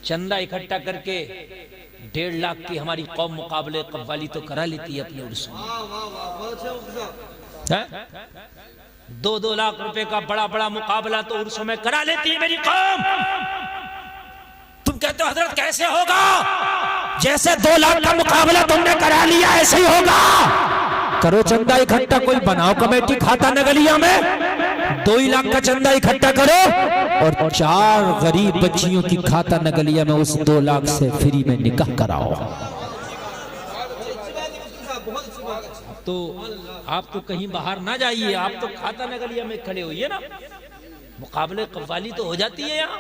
चंदा इकट्ठा करके 1.5 लाख की हमारी कौम मुकाबले कव्वाली तो करा लेती है अपने उर्स में। 2-2 लाख रुपए का बड़ा बड़ा मुकाबला तो उर्सों में करा लेती है मेरी कौम। तुम कहते हो हजरत कैसे होगा? जैसे 2 लाख का मुकाबला तुमने करा लिया ऐसे ही होगा। करो चंदा इकट्ठा, कोई बनाओ कमेटी खाता नगलिया में, 2 लाख का चंदा इकट्ठा करो और 4 गरीब बच्चियों की खाता नगलिया में उस 2 लाख से फ्री में निकाह कराओ। तो आप तो कहीं बाहर ना जाइए, आप तो खाता नगलिया में खड़े होइए ना। मुकाबले कव्वाली तो हो जाती है यहाँ,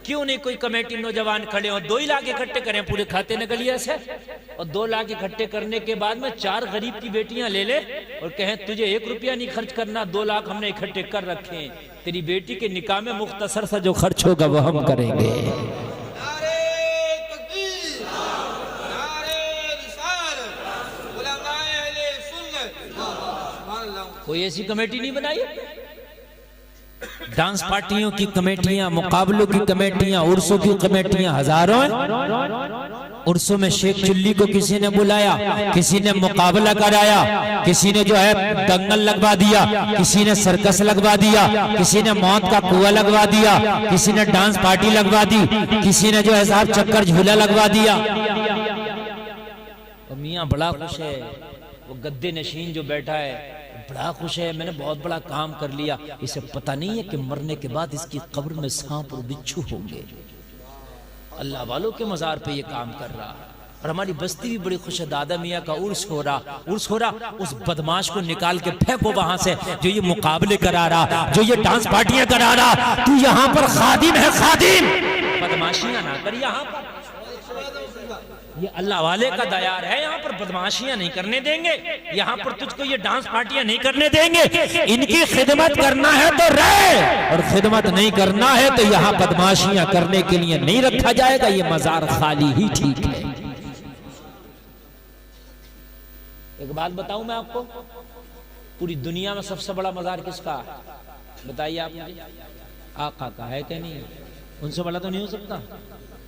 क्यों नहीं कोई कमेटी नौजवान खड़े हो, 2 लाख इकट्ठे करें पूरे खाते नगलिया से, और 2 लाख इकट्ठे करने के बाद में 4 गरीब की बेटियां ले ले और कहें तुझे 1 रुपया नहीं खर्च करना, 2 लाख हमने इकट्ठे कर रखे हैं, तेरी बेटी के निकाह में मुख्तसर सा जो खर्च होगा वो हम करेंगे। कोई ऐसी कमेटी नहीं बनाई। डांस पार्टियों की कमेटियां, मुकाबलों की कमेटियां, उर्सों की कमेटियां हजारों हैं। उर्सों में शेख चुल्ली को किसी ने बुलाया, किसी ने मुकाबला कराया, किसी ने जो है दंगल लगवा दिया, किसी ने सर्कस लगवा दिया, किसी ने मौत का कुआं लगवा दिया, किसी ने डांस पार्टी लगवा दी, किसी ने जो है साहब चक्कर झूला लगवा दिया। तो मियाँ बड़ा खुश है, वो गद्दे नशीन जो बैठा है बड़ा खुश है, मैंने बहुत बड़ा काम कर लिया। इसे पता नहीं है कि मरने के बाद इसकी कब्र में सांप और बिच्छू होंगे। अल्लाह वालों के मजार पे ये काम कर रहा। और हमारी बस्ती भी बड़ी खुश है, दादा मियाँ का उर्स हो रहा। उस बदमाश को निकाल के फेंको वहां से जो ये मुकाबले करा रहा, जो ये डांस पार्टियां करा रहा। तू यहाँ पर खादिम है, खादिम, बदमाशियां ना कर यहाँ पर। ये अल्लाह वाले का दयार है, यहाँ पर बदमाशियां नहीं करने देंगे, यहाँ पर तुझको ये डांस पार्टियां नहीं करने देंगे। इनकी खिदमत करना है तो रहे, और खिदमत नहीं करना है तो यहाँ बदमाशियां करने के लिए नहीं रखा जाएगा। ये मजार खाली ही ठीक है। एक बात बताऊं मैं आपको, पूरी दुनिया में सबसे बड़ा मजार किसका? बताइए आप मुझे। आका का है क्या? नहीं, उनसे बड़ा तो नहीं हो सकता।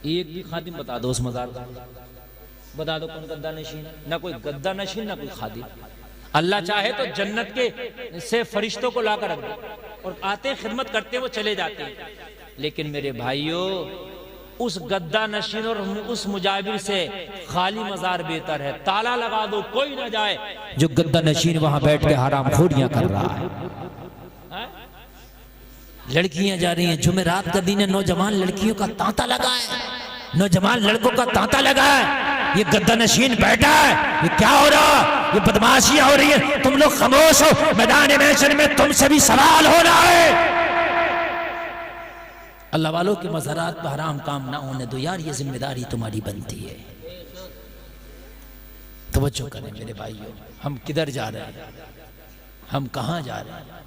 एक भी खादिम बता दो उस मजार का, बता दो कौन गद्दा नशीन? ना कोई गद्दा नशीन, ना कोई खादिम। अल्लाह चाहे तो जन्नत के से फरिश्तों को लाकर रख दे, और आते खिदमत करते वो चले जाते हैं। लेकिन मेरे भाइयों, उस गद्दा नशीन और उस मुजाबिर से खाली मजार बेहतर है। ताला लगा दो, कोई ना जाए। जो गद्दा नशीन वहां बैठ के हराम खोरियां कर रहा है। लड़कियां जा रही हैं, जुमेरात का दिन है, नौजवान लड़कियों का तांता लगा है, नौजवान लड़कों का तांता लगा है। ये गद्दा नशीन बैठा है, ये क्या हो रहा? ये बदमाशियां हो रही है। तुम लोग खामोश हो, मैदान महशर में तुमसे भी सवाल हो रहा है। अल्लाह वालों के मज़ारात पर हराम काम ना होने दो यार, ये जिम्मेदारी तुम्हारी बनती है। तवज्जो करें मेरे भाइयों, हम किधर जा रहे हैं, हम कहाँ जा रहे हैं?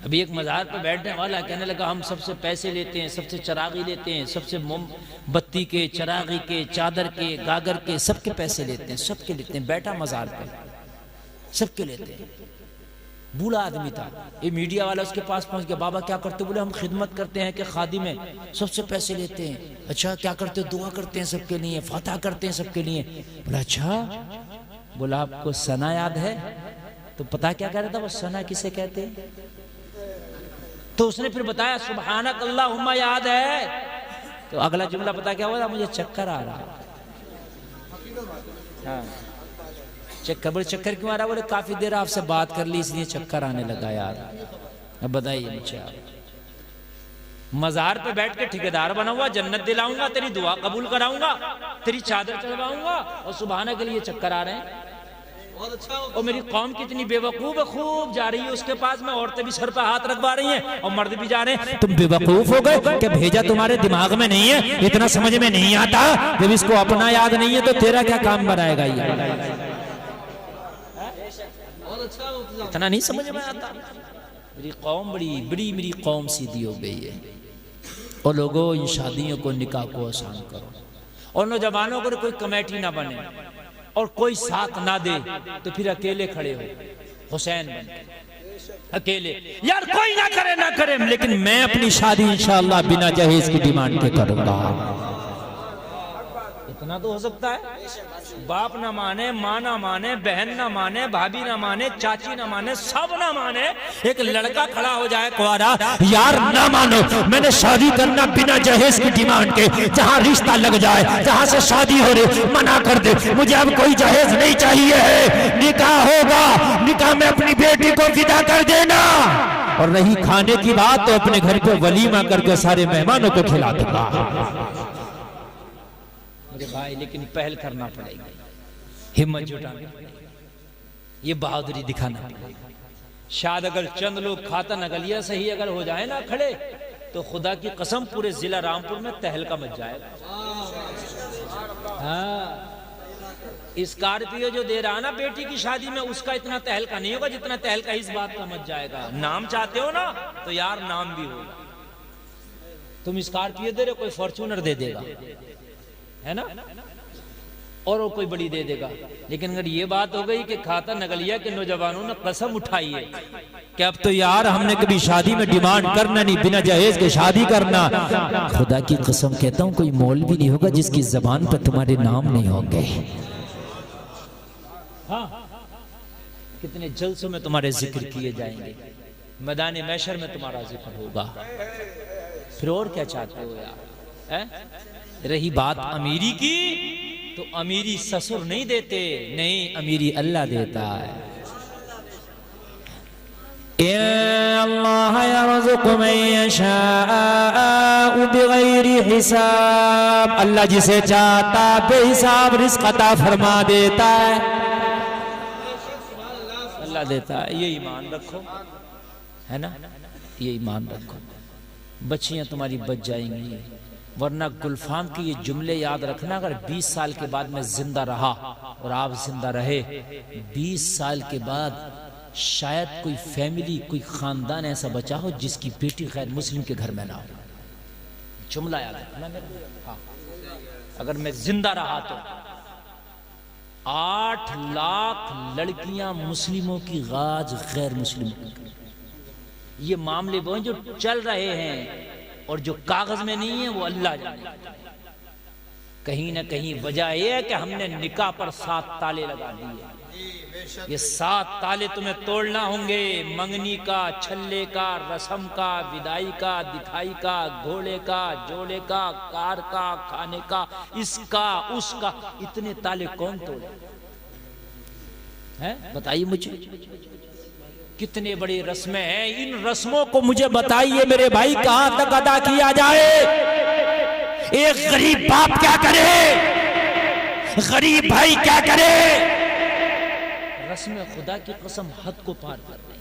अभी एक मज़ार पर बैठने वाला कहने लगा हम सबसे पैसे लेते हैं, सबसे चरागी लेते हैं, सबसे मोमबत्ती के, चरागी के, चादर के, गागर के, सबके पैसे लेते हैं, सबके लेते हैं। बैठा मज़ार पे, सबके लेते हैं। बूढ़ा आदमी था, ये मीडिया वाला उसके पास पहुंच गया। बाबा क्या करते? बोले हम खिदमत करते हैं कि खादिम है, सबसे पैसे लेते हैं। अच्छा क्या करते हो? दुआ करते हैं सबके लिए, फतह करते हैं सबके लिए। बोला अच्छा। बोला आपको सना याद है? तो पता क्या कह रहा था वो? सना किसे कहते हैं? तो उसने फिर बताया सुबहानक अल्लाहुम्मा याद है। तो अगला जुमला पता क्या हुआ? मुझे चक्कर आ रहा। हाँ, चक्कर। चक्कर क्यों आ रहा? बोले काफी देर आपसे बात कर ली इसलिए चक्कर आने लगा यार। अब बताइए मुझे आप। मजार पे बैठ के ठेकेदार बना हुआ, जन्नत दिलाऊंगा, तेरी दुआ कबूल कराऊंगा, तेरी चादर चढ़वाऊंगा, और सुबहाना के लिए चक्कर आ रहे हैं। और मेरी कौम कितनी बेवकूफ है, खूब जा रही है उसके पास में, औरतें भी सर पर हाथ रखवा रही हैं और मर्द भी जा रहे हैं। तुम बेवकूफ हो गए कि भेजा तुम्हारे दिमाग में नहीं है, इतना समझ में नहीं आता। जब इसको अपना याद नहीं है तो तेरा क्या काम बनाएगा? ये इतना नहीं समझ में आता। मेरी कौम बड़ी मेरी कौम सीधी हो गई है। और लोगों, इन शादियों को, निकाह को आसान करो, और नौजवानों को कोई कमेटी ना बने और कोई साथ ना दे तो फिर अकेले खड़े हो, हुसैन बन अकेले। यार कोई ना करे, लेकिन मैं अपनी शादी इंशाअल्लाह बिना जहेज की डिमांड के करूंगा। इतना तो हो सकता है। बाप ना माने, माँ ना माने, बहन ना माने, भाभी ना माने, चाची ना माने, सब ना माने, एक लड़का खड़ा हो जाए कुआरा, यार ना मानो, मैंने शादी करना बिना जहेज की डिमांड के, जहाँ रिश्ता लग जाए, जहाँ से शादी हो रही मना कर दे, मुझे अब कोई जहेज नहीं चाहिए है, निकाह होगा, निकाह में अपनी बेटी को विदा कर देना। और रही खाने की बात तो अपने घर पे वलीमा करके सारे मेहमानों को खिला दूंगा। मेरे भाई लेकिन पहल करना पड़ेगा, हिम्मत जुटानी पड़ेगी, ये बहादुरी दिखाना पड़ेगा। शायद अगर चंद लोग खाता नगलिया सही अगर हो जाए ना खड़े, तो खुदा की कसम पूरे जिला रामपुर में तहलका मच जाएगा। हाँ, स्कॉर्पियो जो दे रहा ना बेटी की शादी में, उसका इतना तहलका नहीं होगा जितना तहलका इस बात का मच जाएगा। नाम चाहते हो ना, तो यार नाम भी होगा। तुम स्कॉर्पियो दे रहे, कोई फॉर्च्यूनर दे देगा, है ना, और वो कोई बड़ी दे देगा। लेकिन अगर ये बात हो गई कि खाता नगलिया के नौजवानों ने कसम उठाई है कि अब तो यार हमने कभी शादी में डिमांड करना नहीं, बिना जहेज के शादी करना, खुदा की कसम कहता हूँ कोई मौल भी नहीं होगा जिसकी जबान पर तुम्हारे नाम नहीं होंगे। हाँ, कितने जलसों में तुम्हारे जिक्र किए जाएंगे, मैदान महशर में तुम्हारा जिक्र होगा। फिर और क्या चाहते हो यार, है? रही बात अमीरी की, तो अमीरी ससुर नहीं देते, नहीं अमीरी अल्लाह देता है। अल्लाह यरज़ुक़ु मन यशाअ बिग़ैरि हिसाब, अल्लाह जिसे चाहता बेहिसाब रिज़्क़ अता फरमा देता है। अल्लाह देता है, ये ईमान रखो, है ना, ये ईमान रखो, बच्चियां तुम्हारी बच जाएंगी। वरना गुलफाम की ये जुमले याद रखना, अगर 20 साल के बाद मैं जिंदा रहा और आप जिंदा रहे, 20 साल के बाद शायद कोई फैमिली, कोई खानदान ऐसा बचा हो जिसकी बेटी गैर मुस्लिम के घर में ना हो। जुमला याद रखना मेरा। हाँ, अगर मैं जिंदा रहा तो 8 लाख लड़कियां मुस्लिमों की गाज गैर मुस्लिम, ये मामले वो जो चल रहे हैं और जो कागज में नहीं है वो अल्लाह जाने। कहीं ना कहीं वजह यह है कि हमने निकाह पर 7 ताले लगा दिए। ये 7 ताले तुम्हें तोड़ना होंगे, मंगनी का, छल्ले का, रस्म का, विदाई का, दिखाई का, घोड़े का, जोड़े का, कार का, खाने का, इसका उसका, इतने ताले कौन तोड़े हैं? बताइए मुझे, कितने बड़ी रस्में हैं। इन रस्मों को मुझे बताइए मेरे भाई, कहां तक अदा किया जाए? एक गरीब बाप क्या करे, गरीब भाई क्या करे? रस्में खुदा की कसम हद को पार कर रही।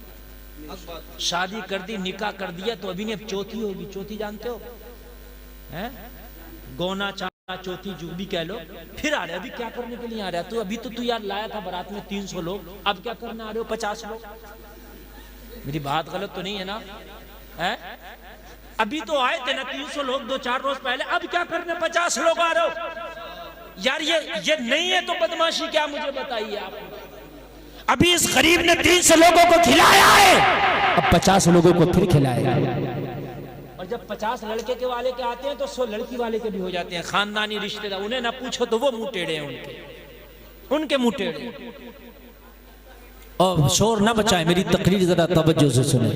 शादी कर दी, निकाह कर दिया, तो अभी नहीं, अब चौथी होगी। चौथी जानते हो, हैं? गौना चाना चौथी जो भी कह लो। फिर आ रहे, अभी क्या करने के लिए आ रहा है तू? अभी तो तू यार लाया था बारात में 300 लोग, अब क्या करने आ रहे हो 50 लोग? मेरी बात गलत तो नहीं है ना, है? अभी तो आए थे ना 300 लोग 2-4 रोज पहले, अब क्या करने 50 लोग आ रहे हो? यार ये नहीं है तो बदमाशी क्या, मुझे बताइए आप। अभी इस गरीब ने 300 लोगों को खिलाया है, अब 50 लोगों को फिर खिलाया। और जब 50 लड़के के वाले के आते हैं तो 100 लड़की वाले के भी हो जाते हैं, खानदानी रिश्तेदार। उन्हें ना पूछो तो वो मुंह टेढ़े हैं, उनके मुंह टेढ़े। और शोर ना बचाए, मेरी तकरीर जरा तवज्जो से सुने,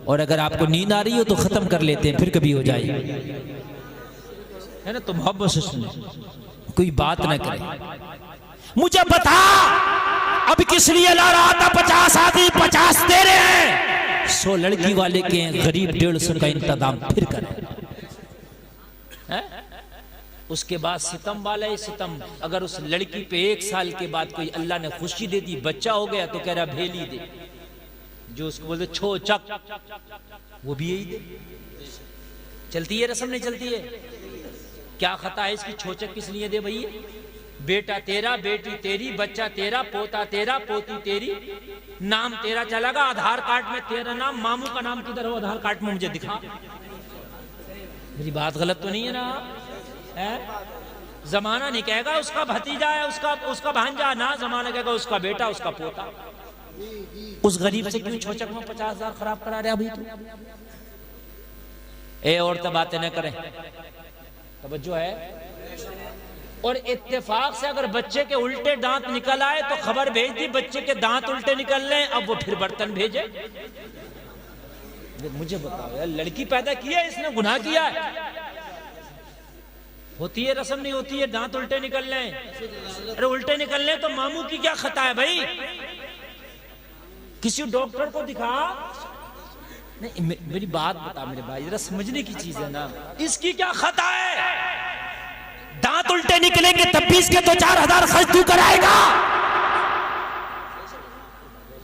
और अगर आपको नींद आ रही हो तो खत्म कर लेते हैं, फिर कभी हो जाएगी, है ना, तो मोहब्बत से सुने, कोई बात ना करे। मुझे बता अब किस लिए ला रहा था? 50 आदमी 50 दे रहे हैं, 100 लड़की वाले के हैं, गरीब 150 का इंतजाम फिर करें। उसके बाद सितम वाला ही सितम। अगर उस लड़की पे 1 साल के बाद कोई अल्लाह ने खुशी दे दी, बच्चा हो गया, तो कह रहा भेली दे, जो उसको बोलते छो चक, वो भी यही दे। चलती है रस्म, नहीं चलती है? क्या खता है इसकी? छोचक किस लिए दे भैया? बेटा तेरा, बेटी तेरी, बच्चा तेरा, पोता तेरा, पोती तेरी, नाम तेरा चलेगा, आधार कार्ड में तेरा नाम, मामू का नाम किधर हो आधार कार्ड में मुझे दिखा। मेरी बात गलत तो नहीं है ना, है? जमाना नहीं कहेगा उसका भतीजा है, उसका भांजा, ना जमाना कहेगा उसका बेटा, उसका पोता। उस गरीब से क्यों छोचक में 50,000 खराब करा रहे अभी तू? ए और तो बातें न करें, तवज्जो है? और इत्तेफाक से अगर बच्चे के उल्टे दांत निकल आए तो खबर भेज दी बच्चे के दांत उल्टे निकल रहे, अब वो फिर बर्तन भेजे। मुझे बताओ यार, लड़की पैदा की है इसने, गुनाह किया है? होती है रस्म, नहीं होती है? दांत उल्टे निकल रहे हैं, अरे उल्टे निकल रहे तो मामू की क्या खता है भाई? किसी डॉक्टर को दिखा। नहीं मेरी बात बता मेरे भाई, जरा समझने की चीज है ना, इसकी क्या खता है? दांत उल्टे निकलेंगे तब भी इसके तो 4000 खर्च तू कराएगा।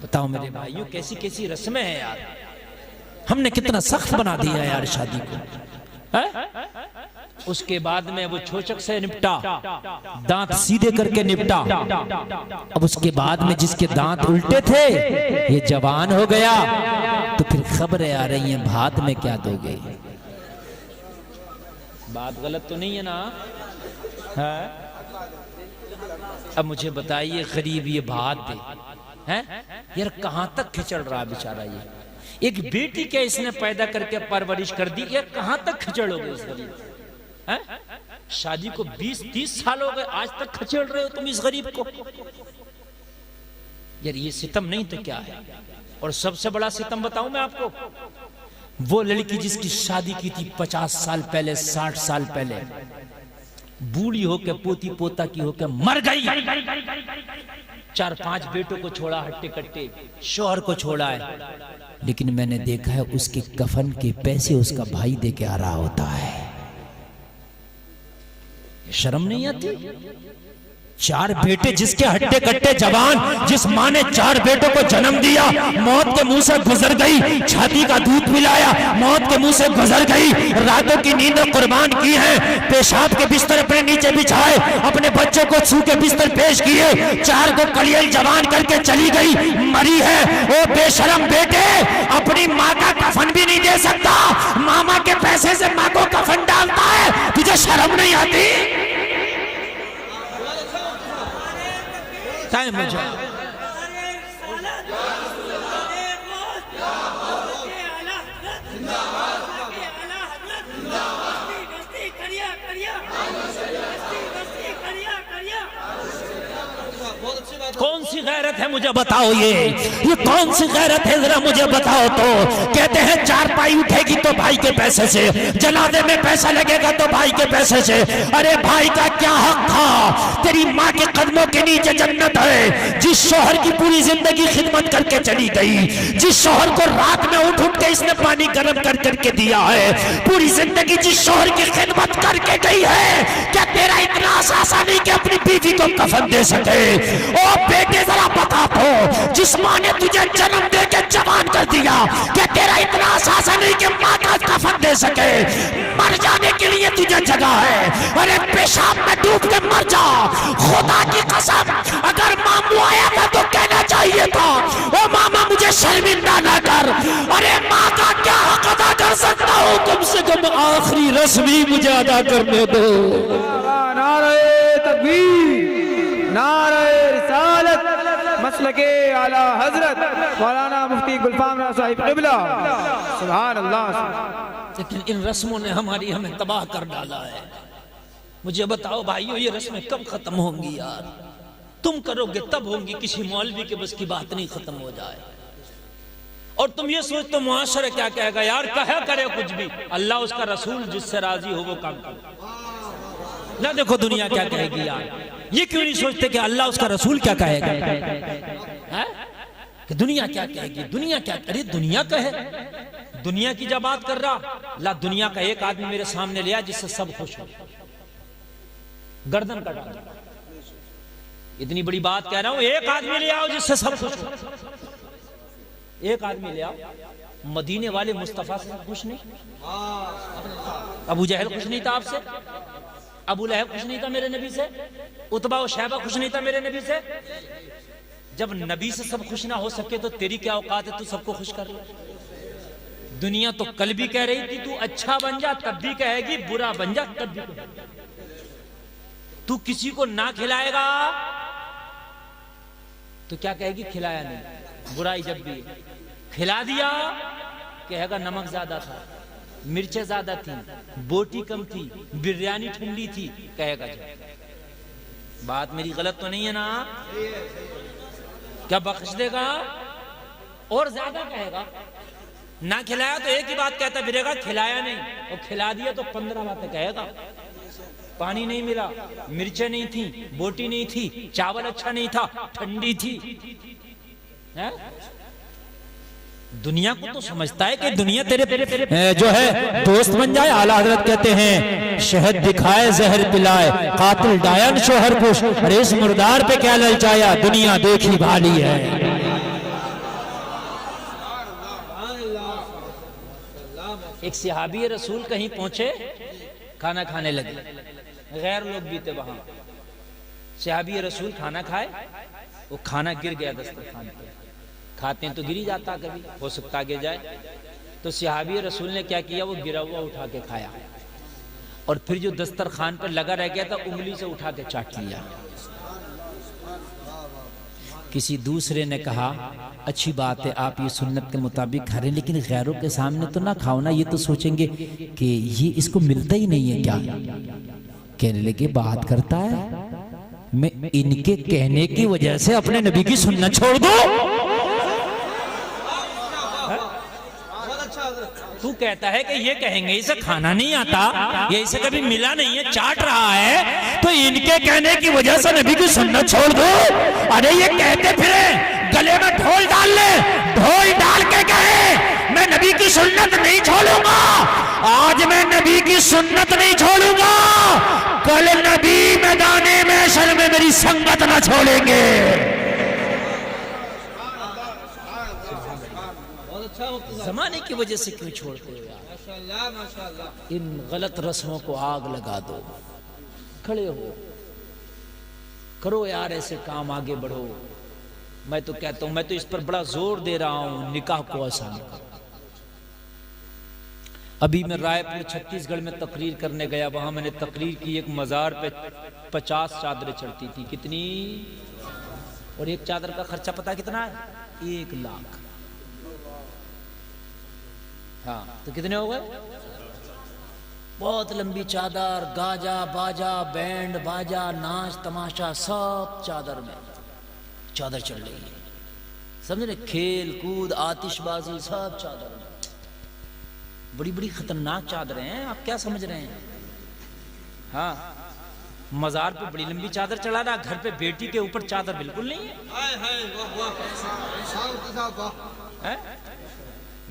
बताओ मेरे भाइयों, कैसी कैसी रस्में हैं यार। हमने कितना सख्त बना दिया यार शादी को, है? उसके बाद में वो छोचक से निपटा, दांत सीधे करके निपटा। अब उसके बाद में जिसके दांत उल्टे थे ये जवान हो गया, तो फिर खबरें आ रही हैं भात में क्या दोगे। बात गलत तो नहीं है ना? है? अब मुझे बताइए, गरीब ये भात दे हैं यार, कहां तक खिचड़ रहा बेचारा ये। एक बेटी क्या इसने पैदा करके परवरिश कर दी, ये कहां तक खिचड़ोगे इस गरीब? शादी को 20-30 साल हो गए, आज तक खिचड़ रहे हो तुम इस गरीब को। यार ये सितम नहीं तो क्या है? और सबसे बड़ा सितम बताऊं मैं आपको, वो लड़की जिसकी शादी की थी 50 साल पहले, 60 साल पहले, बूढ़ी होके पोती पोता की होके मर गई। 4-5 बेटों को छोड़ा, हट्टे कट्टे शौहर को छोड़ा है, लेकिन मैंने देखा है उसके कफन के पैसे उसका भाई दे के आ रहा होता है। शर्म नहीं आती? 4 बेटे जिसके हट्टे कट्टे जवान, जिस माँ ने 4 बेटों को जन्म दिया, मौत के मुंह से गुजर गई, छाती का दूध पिलाया, मौत के मुंह से गुजर गई, रातों की नींद कुर्बान की है, पेशाब के बिस्तर अपने नीचे बिछाए, अपने बच्चों को छू के बिस्तर पेश किए, 4 को कलियल जवान करके चली गई, मरी है। ओ बेशरम बेटे, अपनी माँ का कफन भी नहीं दे सकता, मामा के पैसे से माँ को कफन डालता है, तुझे शर्म नहीं आती? मुझे कौन सी गैरत है मुझे बताओ, ये कौन सी गैरत है जरा मुझे बताओ। तो कहते हैं 4 पाई उठेगी तो भाई के पैसे से, जनाजे में पैसा लगेगा तो भाई के पैसे से। अरे भाई का क्या हक था? तेरी माँ के कदमों के नीचे जन्नत है, जिस शौहर की पूरी जिंदगी खिदमत करके चली गई, जिस शौहर को रात में उठ उठ के इसने पानी गर्म कर करके दिया है, पूरी जिंदगी जिस शौहर की खिदमत करके गई है, क्या तेरा इतना आसान नहीं कि अपनी बीवी को कफन दे सके? ओ बेटे जरा बता तो, जिस माँ ने तुझे जन्म दे के जवान कर दिया, क्या तेरा इतना आसान नहीं कि माँ का कफन दे सके? मर जाने के लिए तुझे जगह है, अरे पेशाब में डूब के मर जा। खुदा की कसम, अगर मामू आया था तो कहना चाहिए था, ओ मामा मुझे शर्मिंदा ना कर। अरे माँ का क्या हक अदा कर सकता हूँ, कम से कम आखिरी रस्म ही मुझे अदा करने दो। नारे तकबीर, नारे रिसालत, मसलके आला हजरत मौलाना मुफ्ती गुलफाम साहिब क़िबला, सुभान अल्लाह। लेकिन इन रस्मों ने हमें तबाह कर डाला है। मुझे बताओ भाइयों, ये रस्में कब खत्म होंगी यार? तुम करोगे तब होंगी, किसी मौलवी के बस की बात नहीं खत्म हो जाए। और तुम ये सोचते हो मुआशरा क्या कहेगा यार, कहे करे कुछ भी, अल्लाह उसका रसूल जिससे राजी हो वो काम करो ना। देखो दुनिया क्या कहेगी यार, ये क्यों नहीं सोचते कि अल्लाह उसका रसूल क्या कहेगा? है कि दुनिया क्या कहेगी? दुनिया क्या, अरे दुनिया कहे, दुनिया की जब बात कर रहा ला, दुनिया का एक आदमी मेरे सामने लिया जिससे सब खुश हो, गर्दन कटा, इतनी बड़ी बात कह रहा हूं, एक आदमी ले आओ जिससे सब खुश हो, एक आदमी ले आओ। मदीने वाले मुस्तफा से खुश नहीं? अबू जहल खुश नहीं था आपसे? अबू लहब खुश नहीं था मेरे नबी से? उतबा और शैबा खुश नहीं था मेरे नबी से? जब नबी से सब खुश ना हो सके तो तेरी क्या औकात है, तू सबको खुश कर ले? दुनिया तो कल भी कह रही थी तू अच्छा बन जा, तब भी कहेगी, बुरा बन जा तब भी कहेगी। तू किसी को ना खिलाएगा तो क्या कहेगी? खिलाया नहीं। बुराई जब भी खिला दिया कहेगा नमक ज्यादा था, मिर्चें ज्यादा थी, बोटी कम थी, बिरयानी ठंडी थी, कहेगा। जब बात मेरी गलत तो नहीं है ना? क्या बख्श देगा और ज्यादा कहेगा? ना खिलाया तो एक ही बात कहता फिरेगा, खिलाया नहीं, और खिला दिया तो 15 बातें कहेगा। पानी नहीं मिला, मिर्चें नहीं थी, बोटी नहीं थी, चावल अच्छा नहीं था, ठंडी थी। है? दुनिया को तो समझता है कि दुनिया तेरे जो है दोस्त बन जाए। आला हजरत कहते हैं शहद दिखाए जहर पिलाए, कातिल डायन शोहर खुश, अरे इस मुर्दार पे क्या ललचाया, दुनिया देखी भाली है। एक सहाबी रसूल कहीं पहुंचे, खाना खाने लगे, गैर लोग भी थे वहां। सहाबी रसूल खाना खाए, वो खाना गिर गया दस्तरखान पे। खाते हैं तो गिर ही जाता, कभी हो सकता गिर जाए। तो सहाबी रसूल ने क्या किया, वो गिरा हुआ उठा के खाया, और फिर जो दस्तरखान पर लगा रह गया था उंगली से उठा के चाट लिया। किसी दूसरे ने कहा अच्छी बात है, आप ये सुन्नत के मुताबिक खा रहे हैं, लेकिन गैरों के सामने तो ना खाओ ना, ये तो सोचेंगे कि ये इसको मिलता ही नहीं है क्या। कहने लगे बात करता है, मैं इनके कहने की वजह से अपने नबी की सुन्नत छोड़ दूं? तू कहता है कि ये कहेंगे इसे खाना नहीं आता, ये इसे कभी मिला नहीं है, चाट रहा है, तो इनके कहने की वजह से नबी की सुन्नत छोड़ दो? अरे ये कहते फिरे गले में ढोल डाल ले, ढोल डाल के कहे मैं नबी की सुन्नत नहीं छोड़ूंगा, आज मैं नबी की सुन्नत नहीं छोड़ूंगा, कल नबी मैदाने में शर में मेरी संगत न छोड़ेंगे। जमाने की वजह से क्यों छोड़ते हो यार? इन गलत रस्मों को आग लगा दो, खड़े हो, करो यार ऐसे काम, आगे बढ़ो। मैं तो कहता हूं, मैं तो इस पर बड़ा जोर दे रहा हूं, निकाह को आसान करो। अभी मैं रायपुर छत्तीसगढ़ में तकरीर करने गया, वहां मैंने तकरीर की, एक मजार पे 50 चादरें चढ़ती थी। कितनी? और एक चादर का खर्चा पता कितना है? 1 लाख। हाँ तो कितने हो गए? बहुत लंबी चादर, गाजा बाजा, बैंड बाजा, नाच तमाशा, सब चादर में, चादर चढ़ रही है, समझ रहे? खेल कूद आतिशबाजी सब चादर में। बड़ी बड़ी खतरनाक चादरें हैं, आप क्या समझ रहे हैं? हाँ, मजार पे बड़ी लंबी चादर चढ़ा रहा, घर पे बेटी के ऊपर चादर बिल्कुल नहीं है।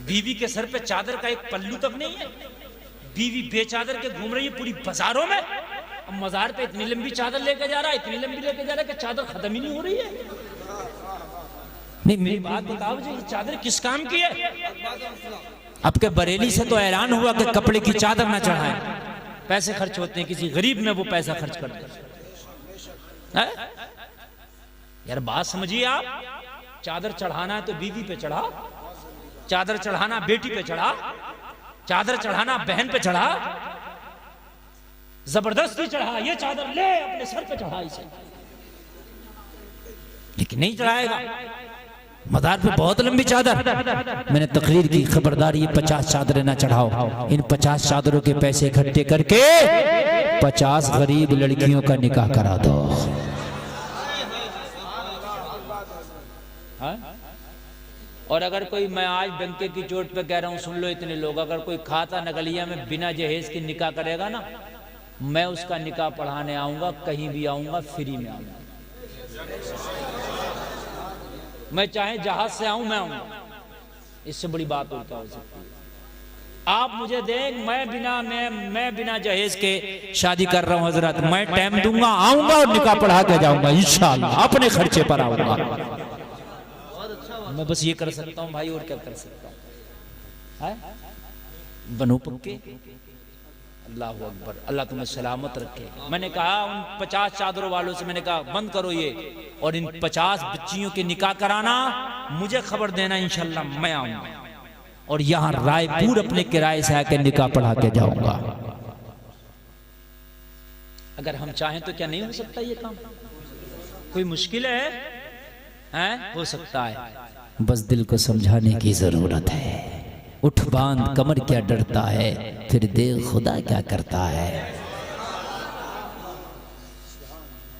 बीवी के सर पे चादर का एक पल्लू तक नहीं है, बीवी बेचादर के घूम रही है पूरी बाजारों में। अब मजार पे इतनी लंबी चादर लेके जा रहा है, इतनी लंबी लेके जा रहा है कि चादर खत्म ही नहीं हो रही है। नहीं मेरी बात बताओ मुझे, ये चादर किस काम की है? अब के बरेली से तो हैरान हुआ कि कपड़े की चादर ना चढ़ाए, पैसे खर्च होते हैं, किसी गरीब में वो पैसा खर्च करते हैं। यार बात समझिए आप, चादर चढ़ाना है तो बीवी पे चढ़ा, चादर चढ़ाना बेटी पे चढ़ा, चादर चढ़ाना बहन पे चढ़ा, जबरदस्ती चढ़ा, ये चादर ले अपने सर पे चढ़ा इसे, लेकिन नहीं चढ़ाएगा। मदार पे बहुत लंबी चादर, मैंने तकरीर की, खबरदार ये 50 चादरें ना चढ़ाओ। इन 50 चादरों के पैसे इकट्ठे करके 50 गरीब लड़कियों का निकाह करा दो। और अगर कोई, मैं आज डंके की चोट पे कह रहा हूं, सुन लो इतने लोग, अगर कोई खाता नगलिया में बिना जहेज के निकाह करेगा ना, मैं उसका निकाह पढ़ाने आऊंगा, कहीं भी आऊंगा, फ्री में आऊंगा। मैं चाहे जहाज से आऊं, मैं आऊंगा, इससे बड़ी बात और क्या हो सकती है? आप मुझे दें, मैं बिना जहेज के शादी कर रहा हूं हजरत, मैं टाइम दूंगा, आऊंगा और निकाह पढ़ा के जाऊंगा इंशाअल्लाह, अपने खर्चे पर आऊंगा। मैं बस ये कर सकता हूं भाई, और क्या कर सकता हूं? बनो पक्के। अल्लाह अकबर, अल्लाह तुम्हें सलामत रखे। मैंने कहा उन 50 चादरों वालों से, मैंने कहा बंद करो ये, और इन 50 बच्चियों के निकाह कराना, मुझे खबर देना, इंशाल्लाह मैं आऊंगा, और यहां रायपुर अपने किराए से आके निकाह पढ़ा के जाऊंगा। अगर हम चाहें तो क्या नहीं हो सकता ये काम? कोई मुश्किल है? हो सकता है, बस दिल को समझाने की जरूरत है। उठ बांध कमर क्या डरता है, फिर देख खुदा क्या करता है।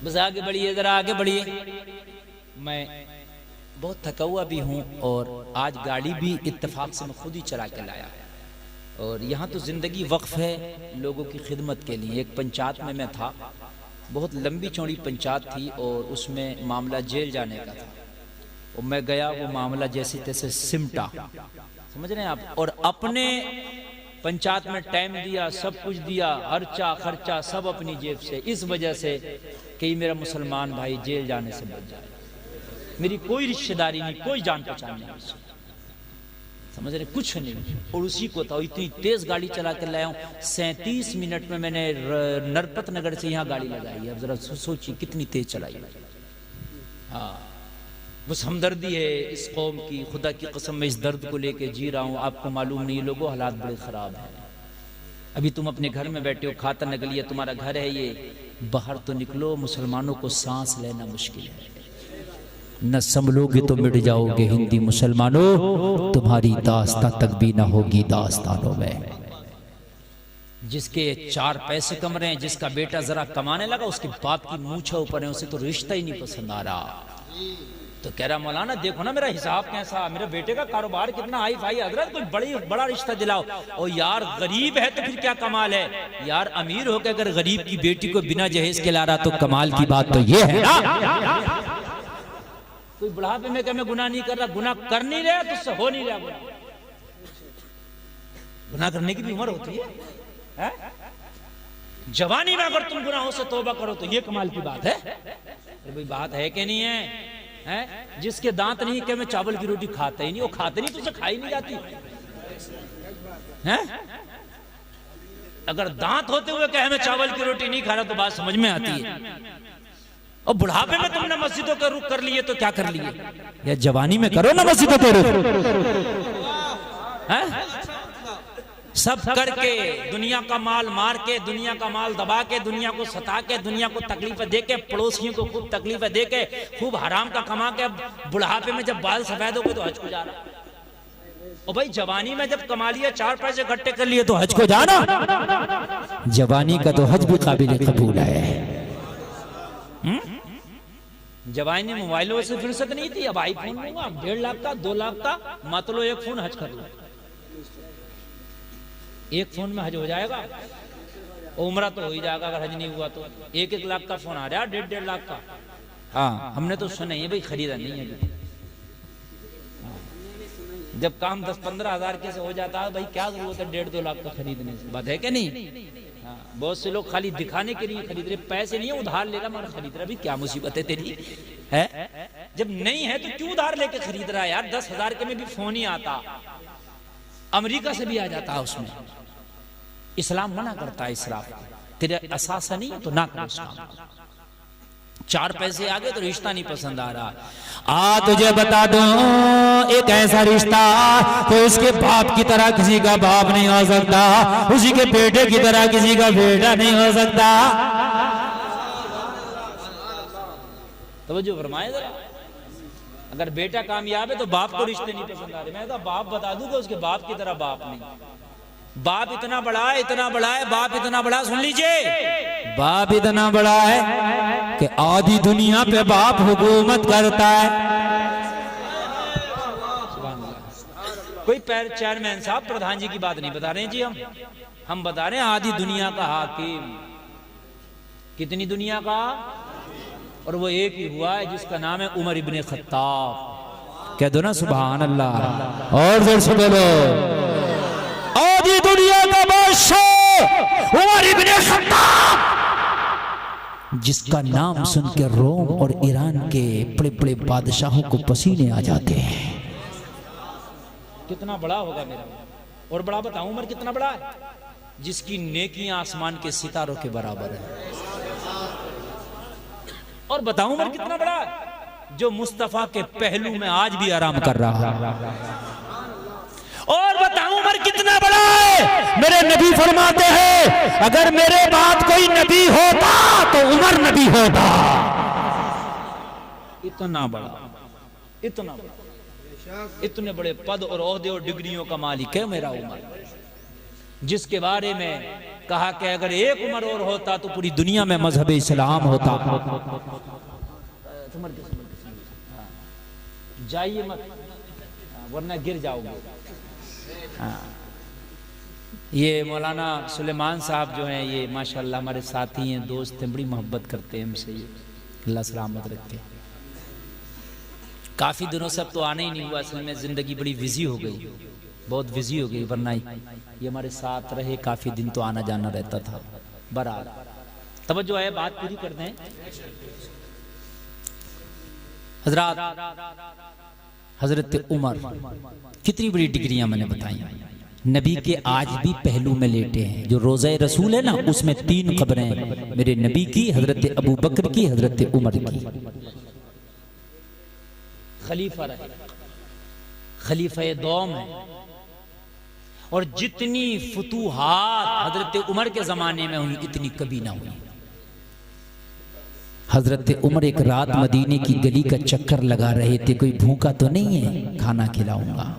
बस आगे बढ़िए, जरा आगे बढ़िए। मैं बहुत थका हुआ भी हूँ और आज गाड़ी भी इत्तेफाक से मैं खुद ही चला के लाया। और यहाँ तो ज़िंदगी वक्फ है लोगों की खिदमत के लिए। एक पंचायत में मैं था, बहुत लंबी चौड़ी पंचायत थी और उसमें मामला जेल जाने का था। और मैं गया, वो मामला जैसे तैसे सिमटा, समझ रहे हैं आप। और अपने पंचायत में टाइम दिया, सब कुछ दिया, खर्चा खर्चा सब अपनी जेब से, इस वजह से कि मेरा मुसलमान भाई जेल जाने से बच जाए। मेरी कोई रिश्तेदारी नहीं, कोई जान पहचान नहीं, समझ रहे, कुछ नहीं। और उसी को था, इतनी तेज गाड़ी चला कर लाया हूँ। 37 मिनट में मैंने नरपत नगर से यहाँ गाड़ी लगाई है। अब जरा सोचिए कितनी तेज चलाई। हाँ, बस हमदर्दी है इस कौम की, खुदा की कसम मैं इस दर्द को लेके जी रहा हूँ। आपको मालूम नहीं, लोगों हालात बड़े ख़राब हैं। अभी तुम अपने घर में बैठे हो, खाता नगली है, तुम्हारा घर है ये, बाहर तो निकलो, मुसलमानों को सांस लेना मुश्किल है। न संभलोगे तो मिट जाओगे हिंदी मुसलमानों, तुम्हारी दास्तां तक भी ना होगी दास्तानों में। जिसके 4 पैसे कम रहे हैं, जिसका बेटा जरा कमाने लगा, उसके बाप की मूछा ऊपर है, उसे तो रिश्ता ही नहीं पसंद आ रहा। तो कह रहा मौलाना देखो ना मेरा हिसाब कैसा, मेरे बेटे का कारोबार कितना हाई फाई, हजरत कोई बड़ा रिश्ता दिलाओ। और यार गरीब है तो फिर क्या कमाल है यार, अमीर होकर अगर गरीब की बेटी को बिना जहेज के ला रहा तो कमाल की बात तो ये है ना। कोई बुढ़ापे में क्या मैं गुनाह नहीं कर रहा, गुनाह कर नहीं रहा तो उससे हो नहीं रहा। गुनाह करने की भी उम्र होती है? जवानी में अगर तुम गुनाहों से तौबा करो तो ये कमाल की बात है। अरे भाई बात है कि नहीं है? जिसके दांत नहीं क्या मैं चावल की रोटी खाता ही नहीं, वो खाते नहीं तो उसे खाई नहीं जाती है। अगर दांत होते हुए कहे मैं चावल की रोटी नहीं खा रहा तो बात समझ में आती है। और बुढ़ापे में तुमने मस्जिदों का रुख कर लिए तो क्या कर लिए? या जवानी में करो ना मस्जिदों के रुख। सब करके दुनिया का माल मार के, दुनिया का माल दबा के, दुनिया को सता के, दुनिया को तकलीफें दे के, पड़ोसियों को खूब तकलीफें दे के, खूब हराम का कमा के, बुढ़ापे में जब बाल सफेद हो गए तो हज को जा रहा। और भाई जवानी में जब कमा लिया, 4 पैसे इकट्ठे कर लिए तो हज को जाना। जवानी का तो हज भी काबिल कबूल है। जवानी में मोबाइलों से फुर्सत नहीं थी, अब आईफोन लूंगा 1.5 लाख का, 2 लाख का, मतलब एक फोन हज कर लो। एक फोन में हज हो जाएगा, उम्रा तो हो ही जाएगा अगर हज नहीं हुआ तो। 1-1 लाख का फोन आ रहा है, 1.5 लाख का। हाँ हमने तो सुना ही है भाई, खरीदा नहीं है। जब काम 10-15 हजार के से हो जाता है भाई क्या जरूरत है 1.5-2 लाख का खरीदने से, बात है क्या नहीं? बहुत से लोग खाली दिखाने के लिए खरीद रहे, पैसे नहीं है उधार ले रहा मगर खरीद रहा। भी क्या मुसीबत है तेरी है? जब नहीं है तो क्यों उधार लेके खरीद रहा है यार? 10,000 के में भी फोन ही आता, अमेरिका से भी आ जाता है उसमें। इस्लाम मना करता है इसराफ। तेरे असासा नहीं है तो ना करो इसका। 4 पैसे आ गए तो रिश्ता नहीं पसंद आ रहा। तुझे बता दूं एक ऐसा रिश्ता कि उसके बाप की तरह किसी का बाप नहीं हो सकता, उसी के बेटे की तरह किसी का बेटा नहीं हो सकता। तवज्जो फरमाए जरा। अगर बेटा कामयाब है तो बाप को रिश्ते नहीं पसंद आ रहे। मैं कहा बाप बता दूं कि उसके बाप की तरह बाप नहीं। बाप इतना बड़ा है, इतना बड़ा है, बाप इतना बड़ा, सुन लीजिए, बाप इतना बड़ा है कि आधी दुनिया पे बाप हुकूमत करता है। कोई चेयरमैन साहब प्रधान जी की बात नहीं बता रहे हैं जी, हम बता रहे हैं आधी दुनिया का हाकिम। कितनी दुनिया का? और वो एक ही हुआ है जिसका नाम है उमर इब्ने खत्ताब। कह दो ना सुभान अल्लाह, और जोर से बोलो। आधी दुनिया का बादशाह उमर इब्ने खत्ताब, जिसका नाम सुन के रोम और ईरान के बड़े बड़े बादशाहों को पसीने आ जाते हैं। कितना बड़ा होगा मेरा? और बड़ा बताऊं उमर कितना बड़ा है? जिसकी नेकियां आसमान के सितारों के बराबर है। और बताऊं उमर कितना बड़ा है? जो मुस्तफा के पहलू में आज भी आराम कर रहा है। और बताऊं उमर कितना बड़ा है? मेरे नबी फरमाते हैं अगर मेरे बाद कोई नबी होता तो उमर नबी होता। इतना बड़ा, इतना बड़ा, इतने बड़े पद और ओहदे और डिग्रियों का मालिक है मेरा उमर। जिसके बारे में कहा कि अगर एक उमर और होता तो पूरी दुनिया में मजहब इस्लाम होता। जाइए मत वरना गिर जाओगे। ये मौलाना सुलेमान साहब जो हैं ये माशाल्लाह हमारे साथी हैं, दोस्त हैं, बड़ी मोहब्बत करते हैं हमसे। ये अल्लाह सलामत रखे। काफ़ी दिनों से अब तो आना ही नहीं हुआ, असल में ज़िंदगी बड़ी बिजी हो गई, बहुत बिजी हो गई, वरना ये हमारे साथ रहे काफ़ी दिन तो आना जाना रहता था। बराबर तवज्जो है, बात पूरी कर दें हजरात। हजरत उमर कितनी बड़ी डिग्रियां मैंने बताई। नबी के आज भी पहलू में लेटे हैं। जो रोज़ा रसूल है ना उसमें 3 कब्रें मेरे नबी की, हजरत अबू बकर की, हजरत उमर की। खलीफा रहे, खलीफा दौम है। और जितनी फुतूहात हजरत उमर के जमाने में हुई इतनी कभी ना हुई। हजरत उमर एक रात मदीने की गली का चक्कर लगा रहे थे। कोई भूखा तो नहीं है, खाना खिलाऊंगा,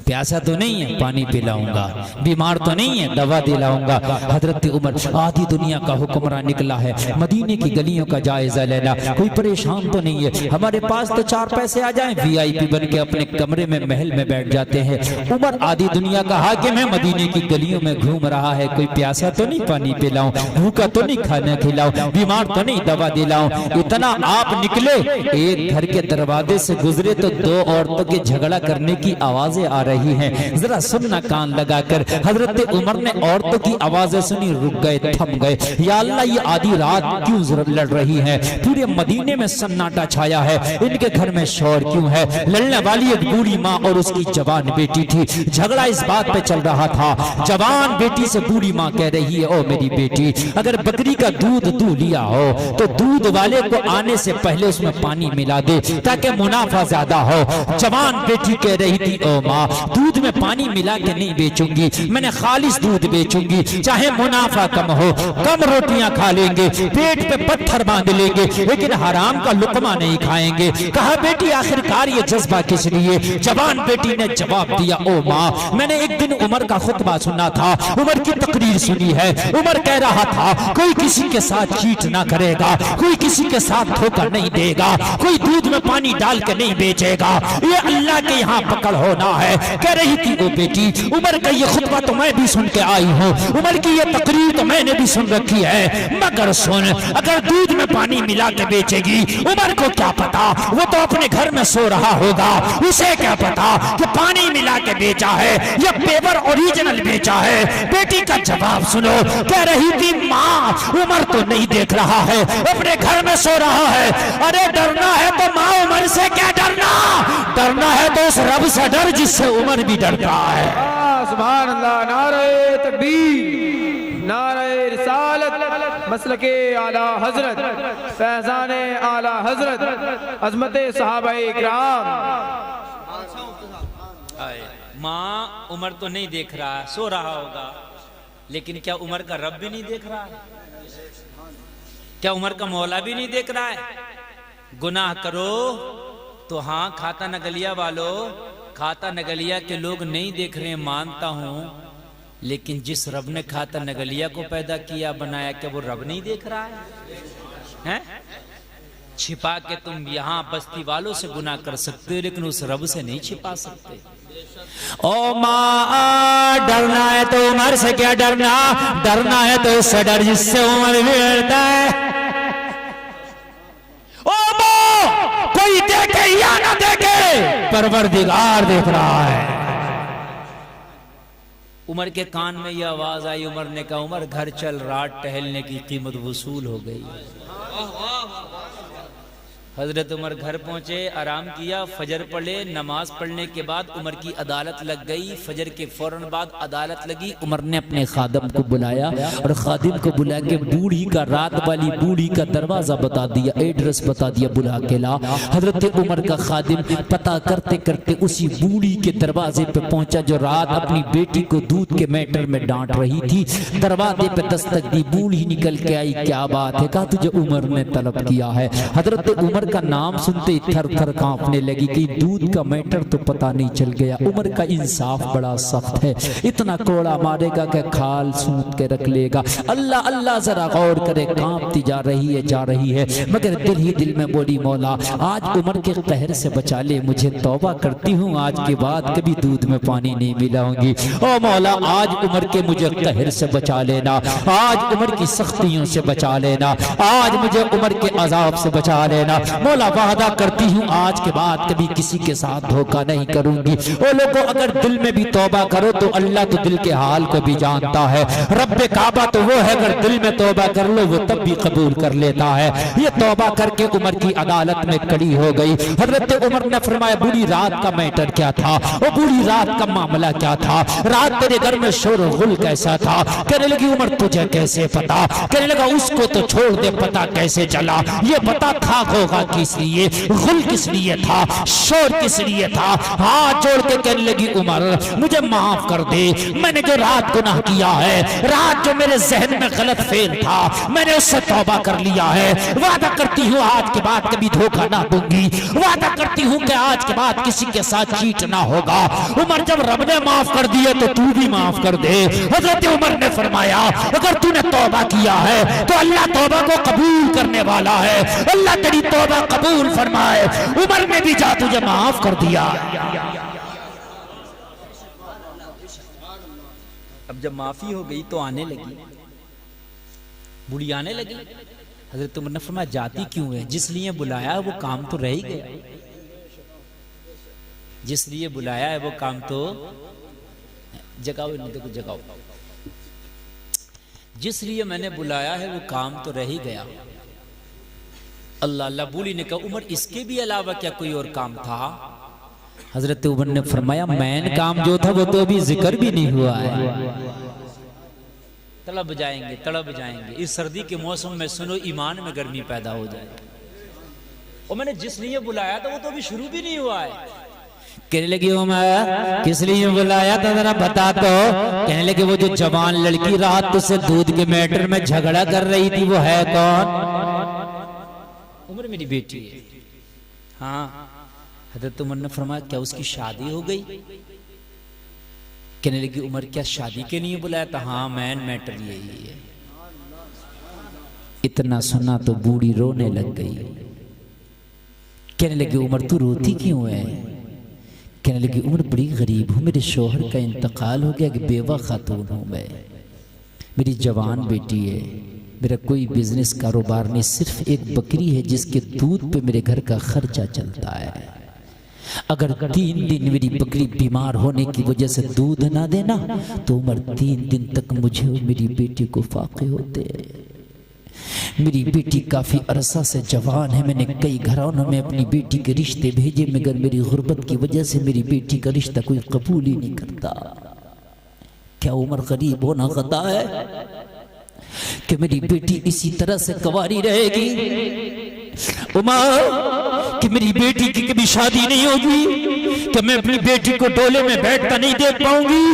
प्यासा तो नहीं है, पानी पिलाऊंगा, बीमार तो नहीं है, दवा दिलाऊंगा। हजरत उमर आधी दुनिया का हुक्मरान निकला है, मदीने की गलियों का जायजा लेना, कोई परेशान तो नहीं है, हमारे पास तो 4 पैसे आ जाएं, VIP बन के अपने कमरे में महल में बैठ जाते हैं। उमर आधी दुनिया का हाकिम है, मदीने की गलियों में घूम रहा है, कोई प्यासा तो नहीं, पानी पिलाऊं, भूखा तो नहीं, खाना खिलाऊं, बीमार तो नहीं, दवा दिलाऊं। इतना आप निकले, एक घर के दरवाजे से गुजरे तो 2 औरतों के झगड़ा करने की आवाजें आ रही हैं। जरा सुनना कान लगाकर। हजरत उमर ने औरतों की आवाजें सुनी, रुक गए, थम गए। या अल्लाह, ये आधी रात क्यों लड़ रही है? पूरे मदीने में सन्नाटा छाया है, इनके घर में शोर क्यों है? लड़ने वाली एक बूढ़ी माँ और उसकी जवान बेटी थी। झगड़ा इस बात पे चल रहा था। जवान बेटी से बूढ़ी माँ कह रही है, ओ मेरी बेटी, अगर बकरी का दूध तू लिया हो तो दूध वाले को आने से पहले उसमें पानी मिला दे ताकि मुनाफा ज्यादा हो। जवान बेटी कह रही थी, ओ माँ, दूध में पानी मिला के नहीं बेचूंगी, मैंने खालिस दूध बेचूंगी, चाहे मुनाफा कम हो, कम रोटियां खा लेंगे, पेट पे पत्थर बांध लेंगे, लेकिन हराम का लुकमा नहीं खाएंगे। कहा, बेटी आखिरकार ये जज्बा किस लिए? जवान बेटी ने जवाब दिया, ओ माँ, मैंने एक दिन उमर का खुतबा सुना था, उमर की तकरीर सुनी है। उमर कह रहा था, कोई किसी के साथ चीट ना करेगा, कोई किसी के साथ धोखा नहीं देगा, कोई दूध में पानी डाल के नहीं बेचेगा, ये अल्लाह के यहाँ पकड़ होना है। कह रही थी, ओ बेटी, उमर का ये खुतबा तो मैं भी सुन के आई हूँ, उमर की ये तकरीर तो मैंने भी सुन रखी है, मगर सुन, अगर दूध में पानी मिला के बेचेगी, उमर को क्या पता, वो तो अपने घर में सो रहा होगा, उसे क्या पता कि पानी मिला के बेचा है या पेवर ओरिजिनल बेचा है। बेटी का जवाब सुनो। कह रही थी, माँ, उमर तो नहीं देख रहा है, अपने घर में सो रहा है। अरे डरना है तो माँ उमर से क्या डरना, डरना है तो उस रब से डर जिससे उमर भी डरता है। सुभान अल्लाह। नारे तकबीर, नारे रिसालत, मसलके आला हजरत, फैजाने आला हजरत, अजमते सहाबाए किराम। माँ, उमर तो नहीं देख रहा, सो रहा होगा, लेकिन क्या उमर का रब भी नहीं देख रहा है? क्या उमर का मौला भी नहीं देख रहा है? गुनाह करो तो हाँ, खाता नगलिया वालों, खाता नगलिया के लोग नहीं देख रहे हैं, मानता हूं, लेकिन जिस रब ने खाता नगलिया को पैदा किया, बनाया, क्या वो रब नहीं देख रहा है? छिपा के तुम यहाँ बस्ती वालों से गुनाह कर सकते हो, लेकिन उस रब से नहीं छिपा सकते। ओ माँ, डरना है तो उमर से क्या डरना, डरना है तो उससे डर जिससे उमर भी डरता है। ओ माँ, कोई देखे या ना देखे, परवरदिगार देख रहा है। उमर के कान में यह आवाज आई, उमर ने कहा, उमर घर चल, रात टहलने की कीमत वसूल हो गई। हजरत उमर घर पहुंचे, आराम किया, फजर पढ़े, नमाज पढ़ने के बाद उमर की अदालत लग गई। फजर के फौरन बाद अदालत लगी। उमर ने अपने खादिम को बुलाया और खादिम को बुला के बूढ़ी का, रात वाली बूढ़ी का दरवाजा बता दिया, एड्रेस बता दिया, बुला के ला। हजरत उमर का खादिम पता करते करते उसी बूढ़ी के दरवाजे पे पहुंचा जो रात अपनी बेटी को दूध के मैटर में डांट रही थी। दरवाजे पे दस्तक दी, बूढ़ी निकल के आई, क्या बात है? कहा, तुझे उमर ने तलब किया है। हजरत उमर उमर का नाम सुनते ही थर थर कांपने लगी कि दूध का मैटर तो पता नहीं चल गया। उमर का इंसाफ बड़ा सख्त है, इतना कोड़ा मारेगा कि खाल सूत के रख लेगा। अल्लाह अल्लाह जरा गौर करे, कांपती जा रही है मगर दिल ही दिल में बोली मौला आज उमर के कहर से बचा ले, मुझे तौबा करती हूँ आज के बाद कभी दूध में पानी नहीं मिलाऊंगी। ओ मौला आज उमर के मुझे कहर से बचा लेना, आज उमर की सख्तियों से बचा लेना, आज मुझे उमर के अजाब से बचा लेना। मौला वादा करती हूँ आज के बाद कभी किसी के साथ धोखा नहीं करूंगी। ओ लोगों अगर दिल में भी तौबा करो तो अल्लाह तो दिल के हाल को भी जानता है। रब्बे काबा तो वो है अगर दिल में तौबा कर लो वो तब भी कबूल कर लेता है। ये तौबा करके उमर की अदालत में खड़ी हो गई। हजरत उमर ने फरमाया बूढ़ी रात का मैटर क्या था, वो बूढ़ी रात का मामला क्या था, रात तेरे घर में शोर गुल कैसा था। कहने लगी उमर तुझे कैसे पता, कहने लगा उसको तो छोड़ दे पता कैसे चला, ये पता था होगा किस लिए, गुल किस लिए था, शोर किस लिए था। हाथ जोड़ के कहने लगी उमर मुझे माफ कर दे, मैंने जो रात गुनाह किया है, रात जो मेरे जहन में गलत फेल था मैंने उससे तौबा कर लिया है। वादा करती हूँ आज के बाद कभी धोखा ना दूंगी, वादा करती हूँ कि आज के बाद किसी के साथ चीट ना होगा। उमर जब रब ने माफ कर दिए तो तू भी माफ कर दे। हजरत उमर ने फरमाया अगर तूने तौबा किया है तो अल्लाह तौबा को कबूल करने वाला है, अल्लाह तेरी तौबा कबूल फरमाए। उमर ने भी जा तुझे माफ कर दिया। अब जब माफी हो गई तो आने लगी, बूढ़ी आने लगी। हजरत उमर ने फरमाया जाती क्यों है, जिस लिए बुलाया वो काम तो रह ही गया, जिस लिए बुलाया है वो काम तो जगाओ, नहीं देखो जगाओ, जिस लिए मैंने बुलाया है वो काम तो रह ही गया। अल्लाह अल्लाह। बूढ़ी ने कहा उमर इसके भी अलावा क्या कोई और काम था। हजरत उमर ने फरमाया मैन काम जो था वो तो अभी जिक्र भी नहीं हुआ है। तड़प जाएंगे इस सर्दी के मौसम में, सुनो ईमान में गर्मी पैदा हो जाए। और मैंने जिस लिए बुलाया था वो तो अभी शुरू भी नहीं हुआ है। कहने लगी उमर किस लिए बुलाया था जरा बता तो। कहने लगे वो जो जवान लड़की रात तुझसे दूध के मैटर में झगड़ा कर रही थी वो है कौन। उमर मेरी बेटी है। हाँ। हजरत उमर ने फरमाया क्या उसकी शादी हो गई। कहने लगी उमर क्या शादी के लिए बुलाया था। हाँ मैन मैटर यही है। इतना सुना तो बूढ़ी रोने लग गई। कहने लगी उमर तू रोती क्यों है। कहने लगी उमर बड़ी गरीब हूँ, मेरे शोहर का इंतकाल हो गया कि बेवा खातून हूँ मैं, मेरी जवान बेटी है, मेरा कोई बिजनेस कारोबार नहीं, सिर्फ एक बकरी है जिसके दूध पे मेरे घर का खर्चा चलता है। अगर 3 दिन मेरी बकरी बीमार होने की वजह से दूध ना देना तो उमर 3 दिन तक मुझे और मेरी बेटी को फाके होते हैं। मेरी बेटी काफी अरसा से जवान है, मैंने कई घरानों में अपनी बेटी के रिश्ते भेजे मगर मेरी गुर्बत की वजह से मेरी बेटी का रिश्ता कोई कबूल ही नहीं करता। क्या उमर गरीब होना खता है कि मेरी बेटी इसी तरह से कुंवारी रहेगी। उमर कि मेरी बेटी की कभी शादी नहीं होगी, कि मैं अपनी बेटी को डोले में बैठता नहीं देख पाऊंगी।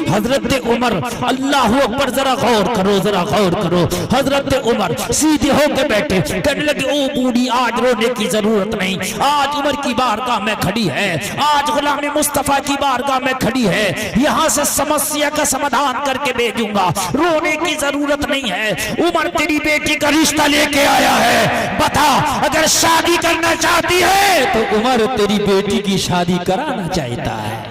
हजरत उमर अल्लाह अकबर, जरा गौर करो, जरा गौर करो। हजरत उमर सीधे होकर बैठे, कहने लगे ओ बूढ़ी आज रोने की जरूरत नहीं, आज उमर की बारगाह में खड़ी है, आज गुलाम मुस्तफा की बारगाह में खड़ी है, यहाँ से समस्या का समाधान करके भेजूंगा, रोने की जरूरत नहीं है। उमर तेरी बेटी का रिश्ता लेके आया है, बता अगर शादी करना चाहती है तो उमर तेरी बेटी की शादी कराना चाहता है।